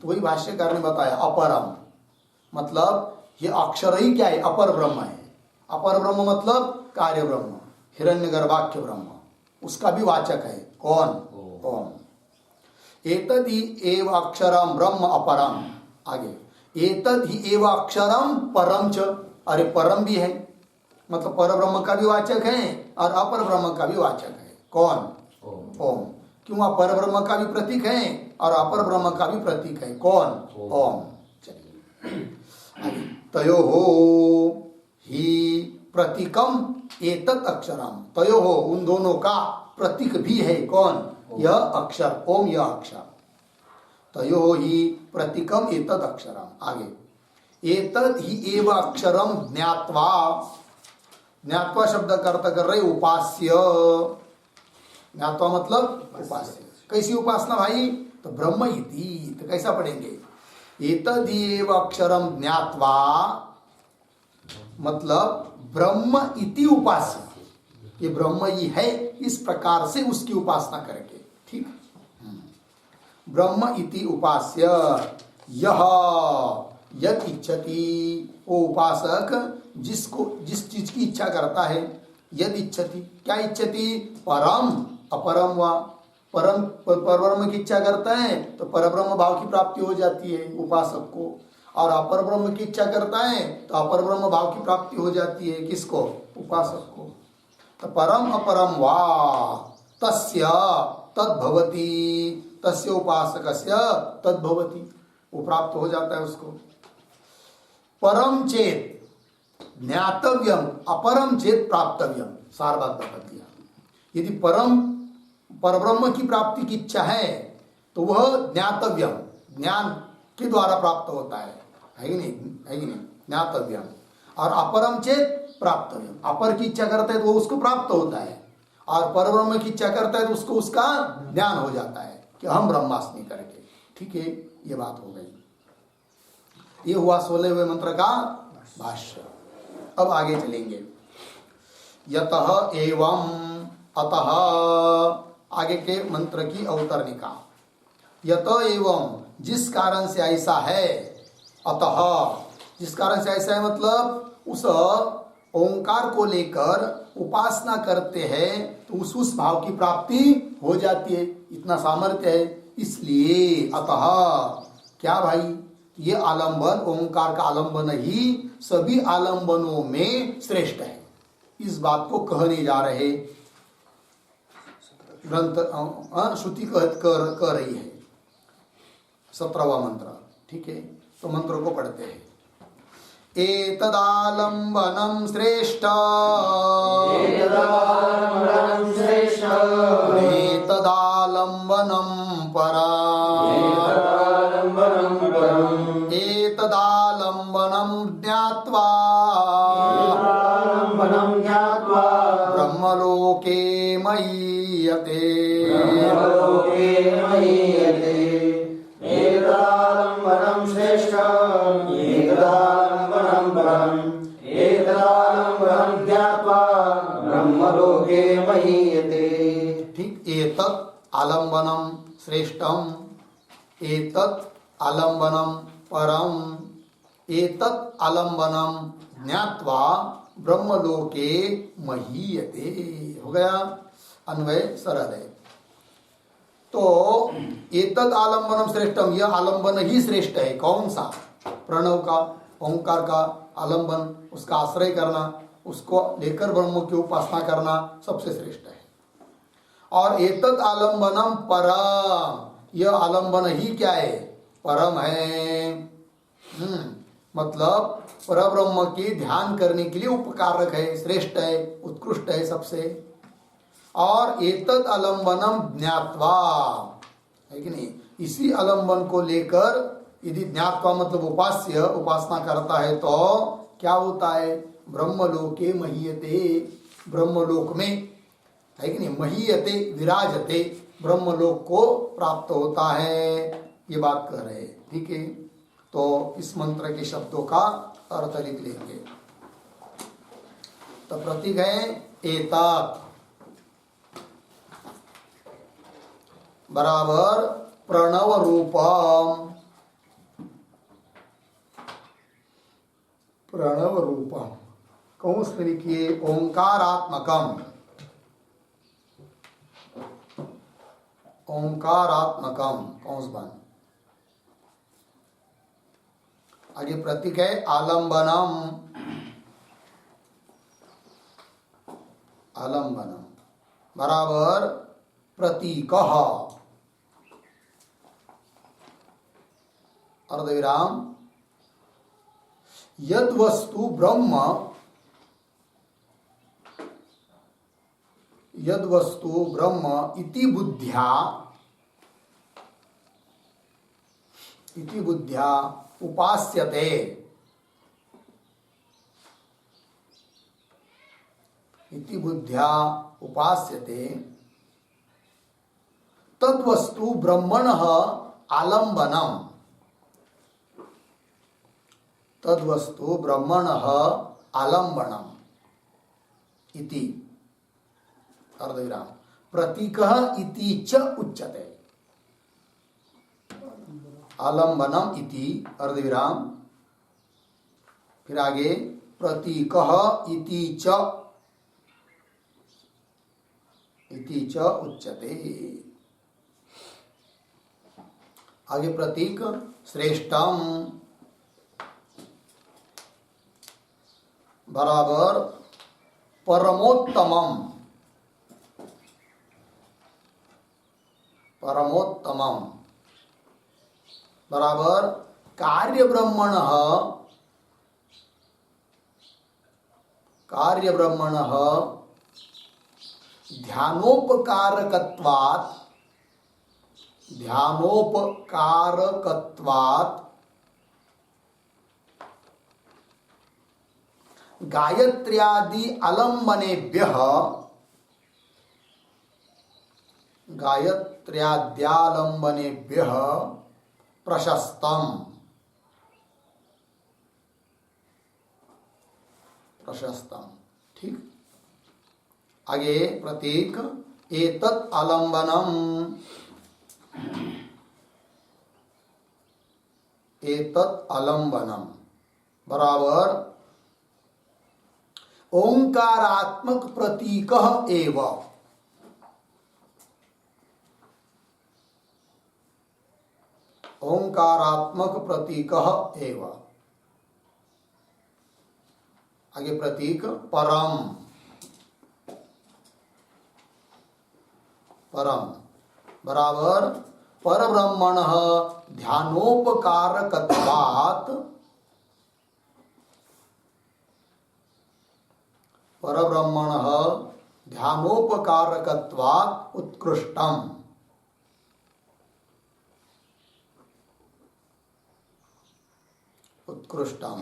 तो वही भाष्यकार ने बताया अपरम मतलब ये अक्षर ही क्या है? अपर ब्रह्म है। अपर ब्रह्म मतलब कार्य ब्रह्म, हिरण्यगर्भाख्य ब्रह्म, उसका भी वाचक है कौन? ओम। एतद ही एव अक्षरम ब्रह्म अपरम, आगे एतद ही एव अक्षरम परम च, अरे परम भी है मतलब पर ब्रह्म का भी वाचक है और अपर ब्रह्म का भी वाचक है कौन? ओम। क्यों? अपर ब्रह्म का भी प्रतीक है और अपर ब्रह्म का भी प्रतीक है कौन? ओम। चलिए, तयो हो ही प्रतीकम एतत् अक्षरम, तयो हो उन दोनों का प्रतीक भी है कौन? यह अक्षर ओम, यह अक्षर। तयो ही प्रतीकम एतत् अक्षरम, आगे एतत् ही एव अक्षरम ज्ञात्वा, ज्ञात्वा शब्द का अर्थ कर रहे उपास्य, ज्ञात्वा मतलब उपास्य। कैसी उपासना भाई? तो ब्रह्म इति, तो कैसा पढ़ेंगे? एतद् एव अक्षरम ज्ञात्वा मतलब ब्रह्म इति उपास्य, ये ब्रह्म ही है इस प्रकार से उसकी उपासना करके, ठीक। ब्रह्म इति उपास्य यह यद इच्छति, वो उपासक जिसको जिस चीज की इच्छा करता है, यद इच्छति क्या इच्छति? परम अपरम वा, परम परब्रह्म की इच्छा करता है तो परब्रह्म भाव की प्राप्ति हो जाती है उपासक को, और अपर ब्रह्म की इच्छा करता है तो अपर ब्रह्म भाव की प्राप्ति हो जाती है किसको? उपासक को। तो परम अपरम वा तस्य तद्भवति, तस्य उपासकस्य तद्भवति, वो प्राप्त हो जाता है उसको। परम चेत ज्ञातव्यम अपरम चेत प्राप्तव्यम, सार बात बता दिया। यदि परम परब्रह्म की प्राप्ति की इच्छा है तो वह ज्ञातव्यम, ज्ञान के द्वारा प्राप्त होता है कि नहीं? है कि नहीं? ज्ञातव्यम। और अपरम चेत प्राप्तव्यम, अपर की इच्छा करता है तो वो उसको प्राप्त होता है, और परब्रह्म की इच्छा करता है तो उसको उसका ज्ञान हो जाता है कि हम ब्रह्मास्मि करके, ठीक है। ये बात हो गई। ये हुआ 16वें मंत्र का भाष्य। अब आगे चलेंगे। यतः एवं अतः, आगे के मंत्र की अवतरणिका। यतः एवं जिस कारण से ऐसा है, अतः जिस कारण से ऐसा है मतलब उस ओंकार को लेकर उपासना करते हैं तो उस भाव की प्राप्ति हो जाती है, इतना सामर्थ्य है। इसलिए अतः क्या भाई? ये आलंबन, ओंकार का आलंबन ही सभी आलंबनों में श्रेष्ठ है। इस बात को कहने जा रहे। ग्रंथ श्रुति कह रही है 17वां मंत्र। ठीक है, तो मंत्र को पढ़ते हैं। एतदालंबनम श्रेष्ठ एतदालंबनम परा एतदालंबनम ज्ञात्वा ब्रह्मलोके मयीयते एतदालंबनं श्रेष्ठम् एतदालंबनं परम् एतदालंबनं ज्ञात्वा ब्रह्मलोके महीयते। ठीक, एतत् आलंबनम श्रेष्ठम एतत् आलंबनम परम एतत् आलंबनम ज्ञात्वा ब्रह्मलोके महीयते। हो गया, अन्वय सरल है। तो एतद आलंबनम श्रेष्ठम, यह आलंबन ही श्रेष्ठ है। कौन सा? प्रणव का, ओंकार का आलंबन, उसका आश्रय करना, उसको लेकर ब्रह्म की उपासना करना सबसे श्रेष्ठ है। और एतद आलंबनम परम, यह आलंबन ही क्या है? परम है। मतलब परब्रह्म की ध्यान करने के लिए उपकारक है, श्रेष्ठ है, उत्कृष्ट है सबसे। और एतद आलंबनम ज्ञात्वा, है कि नहीं? इसी आलंबन को लेकर यदि ज्ञात्वा मतलब उपास्य उपासना करता है तो क्या होता है? ब्रह्मलोके महीयते, ब्रह्मलोक में, है कि नहीं? महीयते विराजते, ब्रह्मलोक को प्राप्त होता है। ये बात कह रहे हैं। ठीक है, तो इस मंत्र के शब्दों का अर्थ लिख लेंगे। तो प्रतीक है एतत् बराबर प्रणव रूपम, प्रणव रूपम कौंस में लिखिए ओंकारात्मकम, ओंकारात्मकम कौंस बन। आगे प्रतीक है आलंबनम, आलंबनम बराबर प्रतीकः, अर्धविराम यद वस्तु ब्रह्म, यद वस्तु ब्रह्म इति बुद्ध्या, इति बुद्ध्या उपास्यते, इति बुद्ध्या उपास्यते तद्वस्तु ब्रह्मणः आलंबनम, तद्वस्तु ब्रह्मणः आलंबनम इति, अर्धविराम प्रतीकः इति च उच्यते। आलंबनम इति अर्धविराम, फिर आगे प्रतीकः इति च, इति च उच्यते। आगे प्रतीक श्रेष्ठम बराबर परमोत्तमम, परमोत्तमम बराबर कार्य ब्रह्मणः, कार्य ब्रह्मणः ध्यानोपकारकत्वात्, ध्यानोपकारकत्वात् गायत्र्यादि आलंबनेभ्यः, गायत्र्याद्यालंबनेभ्यः प्रशस्तम, प्रशस्तम। ठीक, आगे प्रतीक एतत् आलंबनम, एतत् आलंबनम बराबर ओंकारात्मक प्रतीकः एव, ओंकारात्मक प्रतीकः एव। आगे प्रतीक परम, परम बराबर परब्रह्मण ध्यानोपकारकत्वात् परब्रह्मण ध्यानोपकारकत्वात् उत्कृष्टम उत्कृष्टम।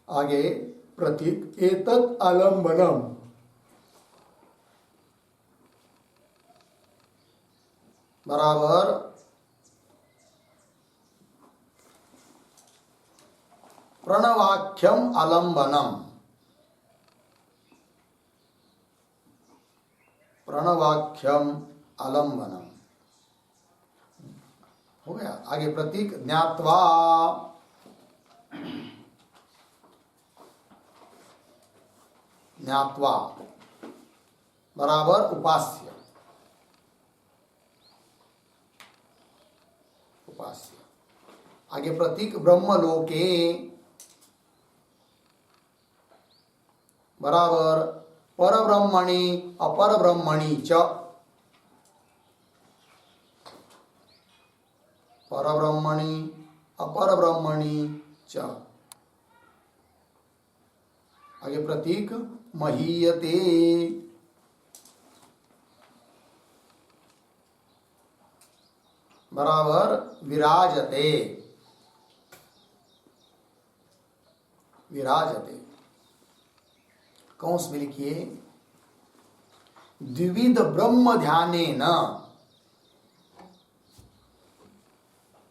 आगे प्रतीक एतत् आलम्बनम बराबर प्रणवाख्यम आलम्बनम प्रणवाख्यम आलम्बनम हो गया। आगे प्रतीक ज्ञात्वा ज्ञात्वा बराबर उपास्य उपास्य। आगे प्रतीक ब्रह्मलोके बराबर परब्रह्मणि अपरब्रह्मणि च परब्रह्मणि अपरब्रह्मणि च। आगे प्रतीक महीयते बराबर विराजते विराजते। कौंस में लिखिए द्विविध ब्रह्म ध्यानेन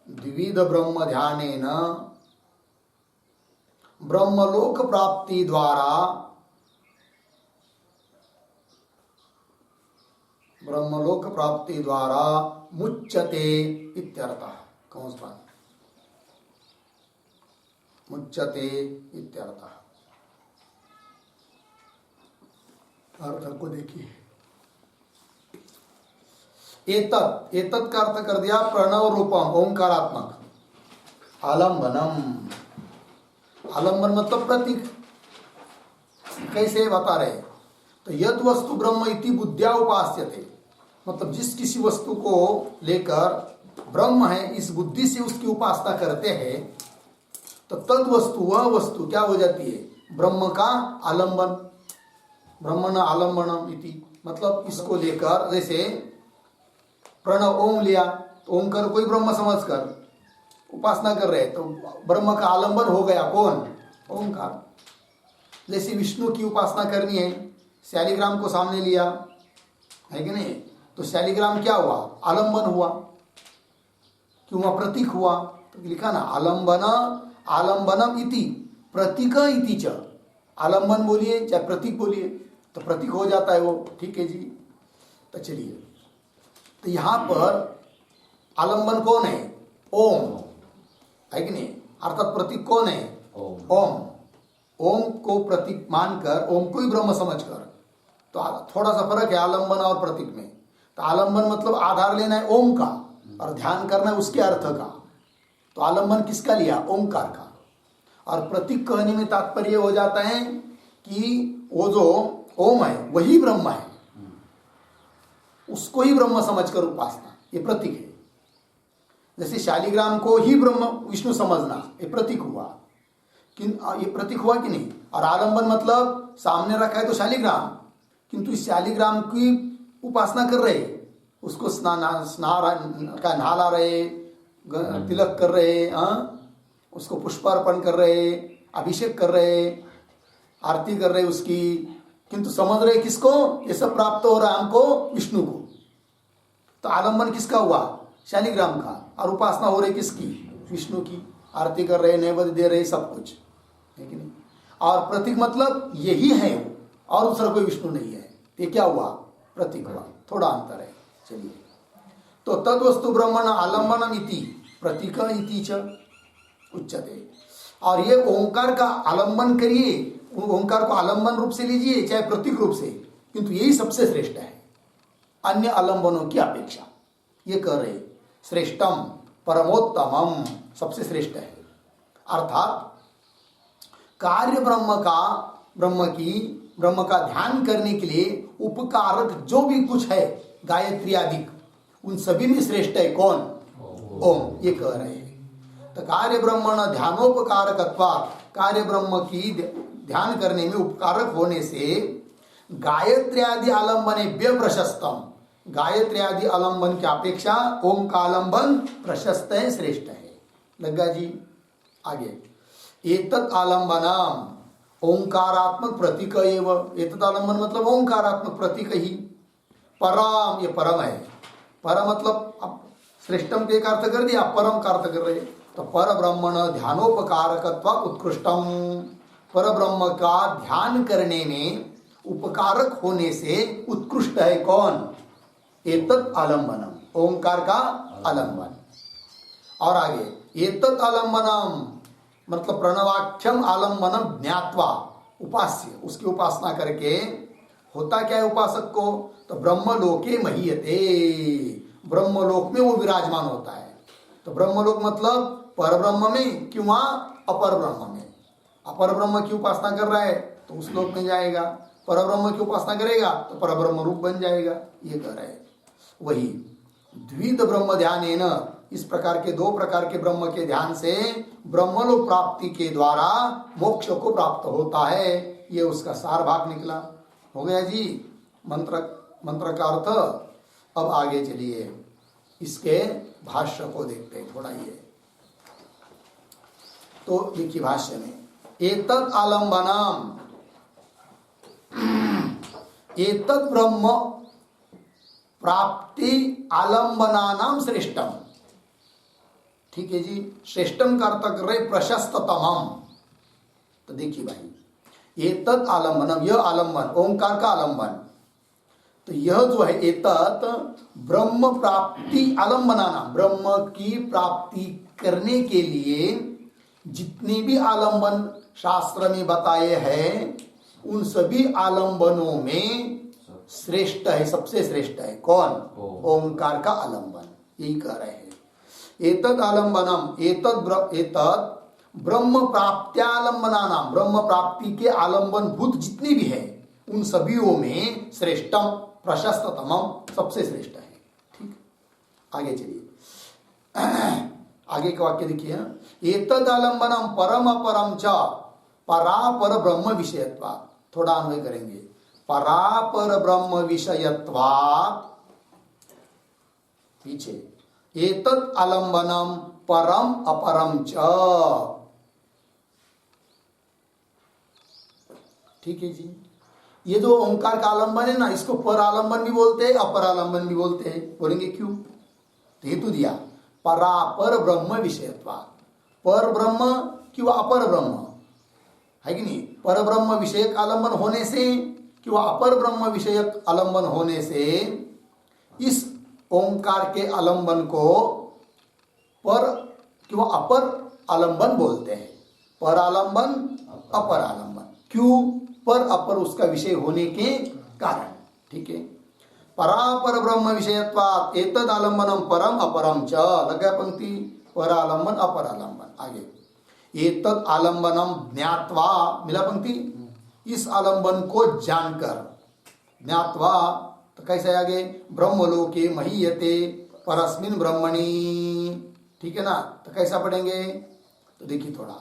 द्विविध ब्रह्म ध्यानेन ब्रह्मलोक प्राप्ति द्वारा ब्रह्मलोक प्राप्ति द्वारा मुच्यते इत्यर्थः। कौन सा मुच्यते इत्यर्थः। अर्थ को देखिए एतत् एतत् का अर्थ कर दिया प्रणव रूपम ओंकारात्मक। आलम्बनम आलम्बन मतलब प्रतीक। कैसे बता रहे तो यद वस्तु ब्रह्म इति बुद्धिया उपास्यते मतलब जिस किसी वस्तु को लेकर ब्रह्म है इस बुद्धि से उसकी उपासना करते हैं तो तद वस्तु वह वस्तु क्या हो जाती है ब्रह्म का आलम्बन। ब्रह्मण आलम्बनम इति मतलब इसको लेकर जैसे प्रणव ओम लिया तो ओंकार कोई ब्रह्म समझकर उपासना कर रहे तो ब्रह्म का आलम्बन हो गया कौन ओंकार। जैसे विष्णु की उपासना करनी है शालिग्राम को सामने लिया है कि नहीं तो शालिग्राम क्या हुआ आलम्बन हुआ क्यों वह प्रतीक हुआ तो लिखा ना आलम्बन आलम्बनम इति प्रतीक इति च। आलम्बन बोलिए चाहे प्रतीक बोलिए तो प्रतीक हो जाता है वो ठीक है जी। तो चलिए तो यहां पर आलम्बन कौन है ओम है कि नहीं अर्थात प्रतीक कौन है ओम। ओम को प्रतीक मानकर ओम को ही ब्रह्म समझकर तो थोड़ा सा फर्क है आलम्बन और प्रतीक में। तो आलम्बन मतलब आधार लेना है ओम का और ध्यान करना है उसके अर्थ का। तो आलम्बन किसका लिया ओंकार का। और प्रतीक कहने में तात्पर्य हो जाता है कि वो जो ओम है वही ब्रह्म है उसको ही ब्रह्म समझकर उपासना ये प्रतीक है। जैसे शालिग्राम को ही ब्रह्म विष्णु समझना ये प्रतीक हुआ ये प्रतीक हुआ कि नहीं। और आलम्बन मतलब सामने रखा है तो शालिग्राम किंतु इस शालिग्राम की उपासना कर रहे उसको नहाला रहे तिलक कर रहे उसको पुष्पार्पण कर रहे अभिषेक कर रहे आरती कर रहे उसकी किंतु समझ रहे किसको ये सब प्राप्त हो रहा है हमको विष्णु को। तो आलम्बन किसका हुआ शालिग्राम का और उपासना हो रही किसकी विष्णु की। आरती कर रहे नैवेद्य दे रहे सब कुछ है कि नहीं। और प्रतीक मतलब यही है और दूसरा कोई विष्णु नहीं है ये क्या हुआ प्रतीक हुआ थोड़ा अंतर है। चलिए तो तद वस्तु ब्रह्मण आलम्बनम इति प्रतीक इति च उच्यते। और ये ओंकार का आलम्बन करिए ओंकार को आलम्बन रूप से लीजिए चाहे प्रतीक रूप से किंतु यही सबसे श्रेष्ठ है अन्य आलम्बनों की अपेक्षा। ये कह रहे श्रेष्ठम परमोत्तमम सबसे श्रेष्ठ है। अर्थात कार्य ब्रह्म की ब्रह्म का ध्यान करने के लिए उपकारक जो भी कुछ है गायत्री आदि, उन सभी में श्रेष्ठ है कौन? ओम। ये कह रहे हैं। तो कार्य ब्रह्मण ध्यानोपकारकत्वा, कार्य ब्रह्म की ध्यान करने में उपकारक होने से गायत्री आदि आलंबनेभ्य प्रशस्तम, गायत्री आदि आलंबन की अपेक्षा ओम का आलंबन प्रशस्त है, श्रेष्ठ है। लगा जी? आगे एतत् आलंबनम ओंकारात्मक प्रतीक एव, एतत् आलंबन मतलब ओंकारात्मक प्रतीक ही। परम, ये परम है। परम मतलब अब श्रेष्ठम के अर्थ कर दिया, परम का अर्थ कर रहे। तो पर ब्रह्मण ध्यानोपकारकत्वा उत्कृष्टम, पर ब्रह्म का ध्यान करने में उपकारक होने से उत्कृष्ट है कौन? एतत् आलंबनम, ओंकार का आलंबन। और आगे एतत् आलंबनम मतलब प्रणवाख्यम आलंबनम ज्ञात्वा, उपास्य, उसकी उपासना करके होता क्या है उपासक को? तो ब्रह्मलोके महीयते, ब्रह्मलोक में वो विराजमान होता है। तो ब्रह्मलोक मतलब पर ब्रह्म में किंवा अपर ब्रह्म में। अपर ब्रह्म की उपासना कर रहा है तो उस लोक में जाएगा, पर ब्रह्म की उपासना करेगा तो पर ब्रह्म रूप बन जाएगा। ये कह रहे हैं। वही द्विध ब्रह्म ध्यानेन, इस प्रकार के दो प्रकार के ब्रह्म के ध्यान से ब्रह्मलोक प्राप्ति के द्वारा मोक्ष को प्राप्त होता है। ये उसका सार भाग निकला। हो गया जी मंत्र का अर्थ। अब आगे चलिए इसके भाष्य को देखते हैं थोड़ा। ये तो देखिए भाष्य में एतत् आलंबनम, एतत् ब्रह्म प्राप्ति आलंबनानाम श्रेष्ठम। ठीक है जी, श्रेष्ठम का अर्थ कर रहे प्रशस्ततमम। तो देखिए भाई एतत् आलंबनम, यह आलंबन ओंकार का आलंबन। तो यह जो है एतत् ब्रह्म प्राप्ति आलंबनाना, ब्रह्म की प्राप्ति करने के लिए जितने भी आलंबन शास्त्र में बताए हैं उन सभी आलंबनों में श्रेष्ठ है, सबसे श्रेष्ठ है कौन? ओंकार का आलंबन। यही कह रहे हैं। एतद आलंबनम, एतद ब्रह्म प्राप्त्यालंबनानां, ब्रह्म प्राप्ति के आलंबन भूत जितनी भी है उन सभीयों में श्रेष्ठम प्रशस्ततमम, सबसे श्रेष्ठ है। ठीक, आगे चलिए आगे का वाक्य देखिए। एतद आलंबनम परम अपरम च परापर ब्रह्म विषयत्वात्, थोड़ा अन्वय करेंगे। परापर ब्रह्म विषयत्वात्, पीछे एतत् आलंबनम परम अपरम च। ठीक है जी। ये जो ओंकार का आलंबन है ना, इसको पर आलंबन भी बोलते हैं, अपर आलंबन भी बोलते हैं। बोलेंगे क्यों? तो हेतु दिया परापर ब्रह्म विषयत्वात्, पर ब्रह्म किंवा अपर ब्रह्म है कि नहीं, पर ब्रह्म विषयक आलंबन होने से किंवा अपर ब्रह्म विषयक आलंबन होने से इस ओंकार के आलंबन को पर किंवा अपर आलंबन बोलते हैं। पर आलंबन, अपर आलंबन। क्यों? पर अपर उसका विषय होने के कारण। ठीक है। परापर ब्रह्म विषयत्वात् एतद आलंबनम परम अपरम च, लगा पंक्ति, पर आलंबन अपर आलंबन। आगे एतद आलंबनम ज्ञात्वा, मिला पंक्ति, इस आलंबन को जानकर, ज्ञात्वा तो कैसे आगे, ब्रह्मलोके महीयते परस्मिन् ब्रह्मणि। ठीक है ना, तो कैसा पढ़ेंगे? तो देखिए थोड़ा,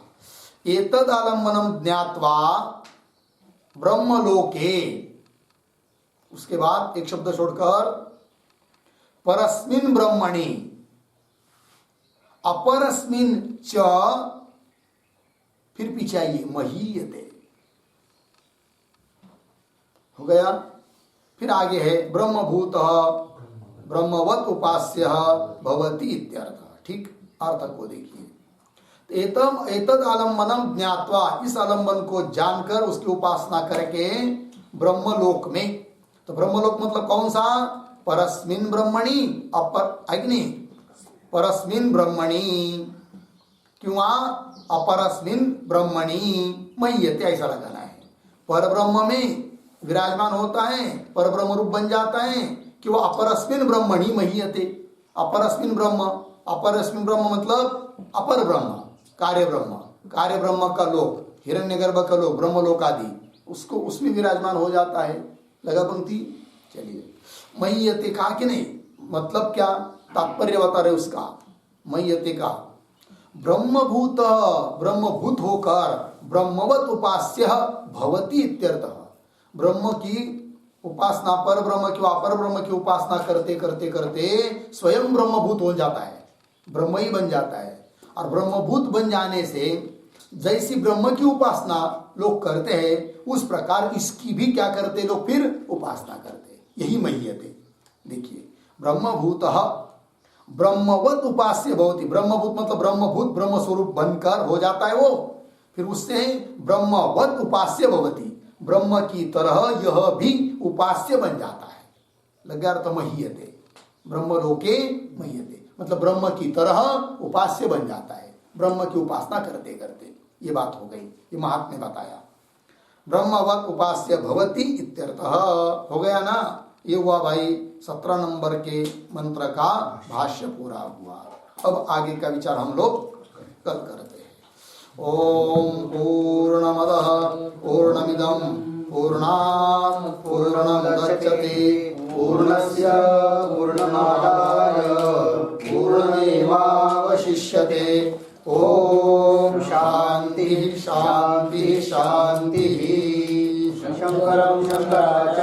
एतद आलंबनम ज्ञात्वा ब्रह्मलोके, उसके बाद एक शब्द छोड़कर परस्मिन् ब्रह्मणि, अपरस्मिन् च, फिर पीछे आइए महीयते, हो गया। फिर आगे है ब्रह्मभूत ब्रह्मवत उपास्य भवति इत्यर्थ। ठीक, अर्थ को देखिए। एतद आलंबनम ज्ञात्वा, इस आलंबन को जानकर उसकी उपासना करके ब्रह्मलोक में, तो ब्रह्मलोक मतलब कौन सा? परस्मिन् ब्रह्मणि, अपर अग्नि, परस्मिन् ब्रह्मणि किंवा अपरस्मिन् ब्रह्मणि महीयते, ऐसा लगाना है। पर ब्रह्म में विराजमान होता है, पर ब्रह्म रूप बन जाता है, कि वह अपरस्मिन् ब्रह्मणि महीयते। अपरस्मिन् ब्रह्म, अपरस्मिन् ब्रह्म मतलब अपर ब्रह्म, कार्य ब्रह्म, कार्य ब्रह्म का लोक, हिरण्यगर्भ का लोक, ब्रह्मलोक आदि, उसको उसमें विराजमान हो जाता है। लगा पंक्ति? चलिए, मय्यते कहा कि नहीं, मतलब क्या तात्पर्य बता रहे उसका। मय्यते का ब्रह्मभूत होकर ब्रह्मवत उपास्य भवति इत्यर्थः। ब्रह्म की उपासना, पर ब्रह्म की अपर ब्रह्म की उपासना करते करते करते स्वयं ब्रह्मभूत हो जाता है, ब्रह्म ही बन जाता है। और ब्रह्मभूत बन जाने से जैसी ब्रह्म की उपासना लोग करते हैं, उस प्रकार इसकी भी क्या करते लोग, फिर उपासना करते। यही मय्यते। देखिए, ब्रह्मभूतः ब्रह्मवत उपास्य भवति। ब्रह्मभूत मतलब ब्रह्मभूत, ब्रह्म स्वरूप बनकर हो जाता है वो, फिर उससे ब्रह्मवत उपास्य भवति, ब्रह्म की तरह यह भी उपास्य बन जाता है। लग गया अर्थ? मह्यते, ब्रह्मलोके मह्यते मतलब ब्रह्म की तरह उपास्य बन जाता है, ब्रह्म की उपासना करते करते। ये बात हो गई, ये महात्म्य बताया। ब्रह्मवत उपास्य भवति इत्यर्थः। हो गया ना? ये हुआ भाई 17 नंबर के मंत्र का भाष्य पूरा हुआ। अब आगे का विचार हम लोग कल करते हैं। ओम पूर्णमदः पूर्णमिदं पूर्णात् पूर्णमुदच्यते पूर्णस्य पूर्णमादाय पूर्णमेवावशिष्यते। ओम शांति शांति शांति। शंकरं शंकराचार्यं